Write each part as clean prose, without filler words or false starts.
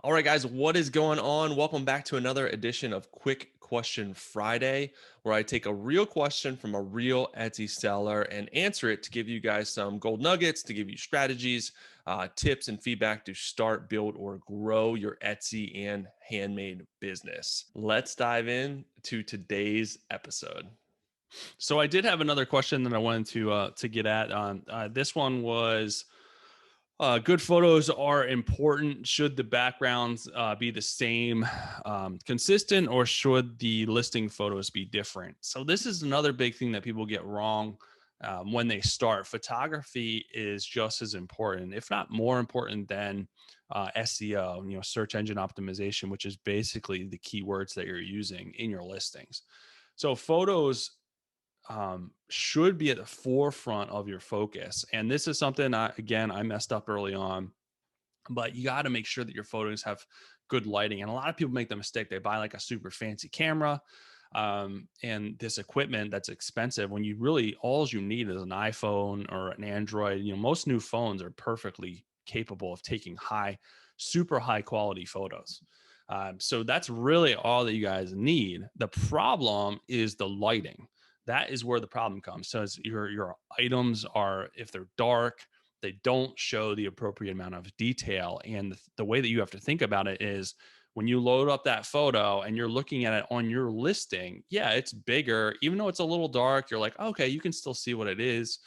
All right, guys, what is going on? Welcome back to another edition of Quick Question Friday, where I take a real question from a real Etsy seller and answer it to give you guys some gold nuggets, to give you strategies, tips, and feedback to start, build, or grow your Etsy and handmade business. Let's dive in to today's episode. So I did have another question that I wanted to get at. This one was good photos are important. Should the backgrounds be the same, consistent, or should the listing photos be different? So this is another big thing that people get wrong when they start. Photography is just as important, if not more important, than SEO. Search engine optimization, which is basically the keywords that you're using in your listings. So photos should be at the forefront of your focus. And this is something I messed up early on, but you got to make sure that your photos have good lighting. And a lot of people make the mistake. They buy like a super fancy camera and this equipment that's expensive when you really, all you need is an iPhone or an Android. Most new phones are perfectly capable of taking super high quality photos. So that's really all that you guys need. The problem is the lighting. That is where the problem comes. So as your items are, if they're dark, they don't show the appropriate amount of detail. And the way that you have to think about it is when you load up that photo and you're looking at it on your listing, yeah, it's bigger. Even though it's a little dark, you're like, okay, you can still see what it is.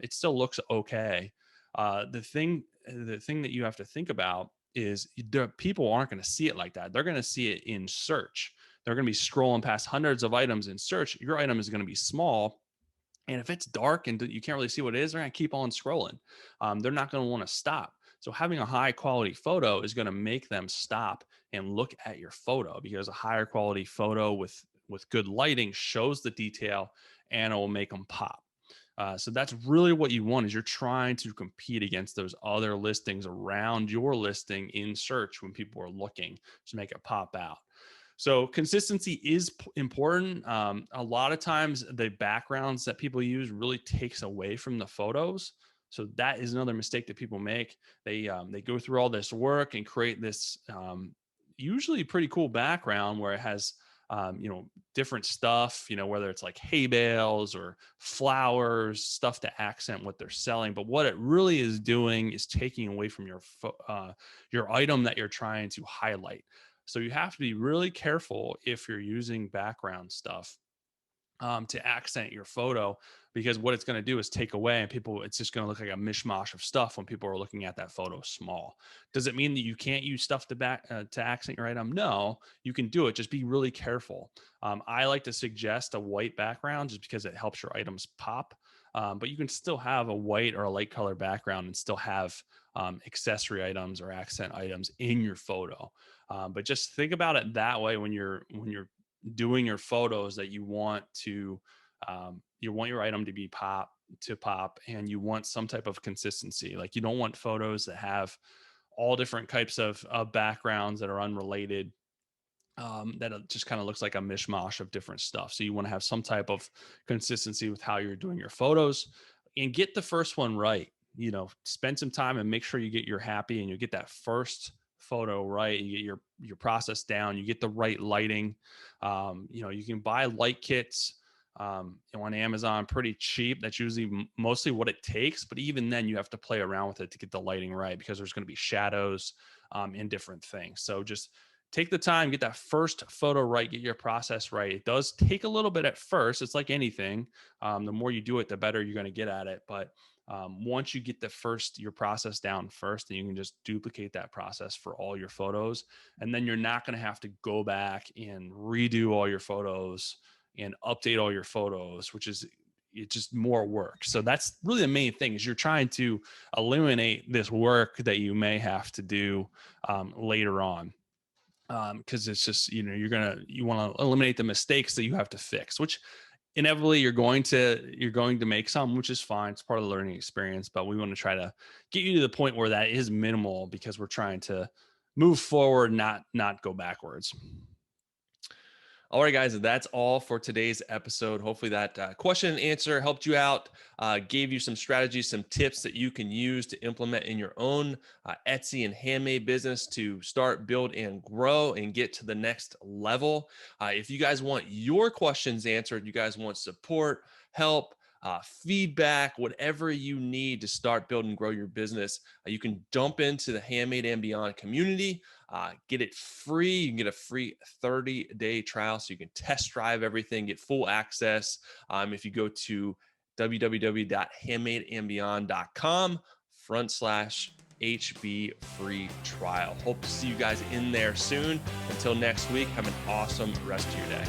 It still looks okay. The thing that you have to think about is the people aren't going to see it like that. They're going to see it in search. They're going to be scrolling past hundreds of items in search. Your item is going to be small, and if it's dark and you can't really see what it is, they're going to keep on scrolling. They're not going to want to stop. So having a high quality photo is going to make them stop and look at your photo, because a higher quality photo with good lighting shows the detail and it will make them pop. So that's really what you want, is you're trying to compete against those other listings around your listing in search when people are looking to make it pop out. So consistency is important. A lot of times the backgrounds that people use really takes away from the photos. So that is another mistake that people make. They go through all this work and create this usually pretty cool background where it has different stuff, whether it's like hay bales or flowers, stuff to accent what they're selling. But what it really is doing is taking away from your item that you're trying to highlight. So you have to be really careful if you're using background stuff to accent your photo, because what it's going to do is take away, and it's just going to look like a mishmash of stuff when people are looking at that photo small. Does it mean that you can't use stuff to accent your item? No, you can do it. Just be really careful. I like to suggest a white background just because it helps your items pop. But you can still have a white or a light color background and still have accessory items or accent items in your photo. But just think about it that way when you're doing your photos, that you want your item to be pop, and you want some type of consistency. Like, you don't want photos that have all different types of backgrounds that are unrelated, that it just kind of looks like a mishmash of different stuff. So you want to have some type of consistency with how you're doing your photos, and get the first one right. Spend some time and make sure you're happy and you get that first photo right. You get your process down, you get the right lighting. You can buy light kits on Amazon pretty cheap. That's usually mostly what it takes. But even then, you have to play around with it to get the lighting right, because there's going to be shadows and different things. So just take the time, get that first photo right, get your process right. It does take a little bit at first. It's like anything. The more you do it, the better you're going to get at it. But once you get your process down first, then you can just duplicate that process for all your photos. And then you're not going to have to go back and redo all your photos and update all your photos, which is, it's just more work. So that's really the main thing, is you're trying to eliminate this work that you may have to do later on. Because it's just, you want to eliminate the mistakes that you have to fix, which inevitably you're going to make some, which is fine. It's part of the learning experience, but we want to try to get you to the point where that is minimal, because we're trying to move forward, not go backwards. All right, guys, that's all for today's episode. Hopefully, that question and answer helped you out, gave you some strategies, some tips that you can use to implement in your own Etsy and handmade business to start, build, and grow and get to the next level. If you guys want your questions answered, you guys want support, help, feedback, whatever you need to start, build, and grow your business, you can jump into the Handmade and Beyond community. Get it free. You can get a free 30-day trial so you can test drive everything, get full access. If you go to www.handmadeandbeyond.com/HB free trial. Hope to see you guys in there soon. Until next week, have an awesome rest of your day.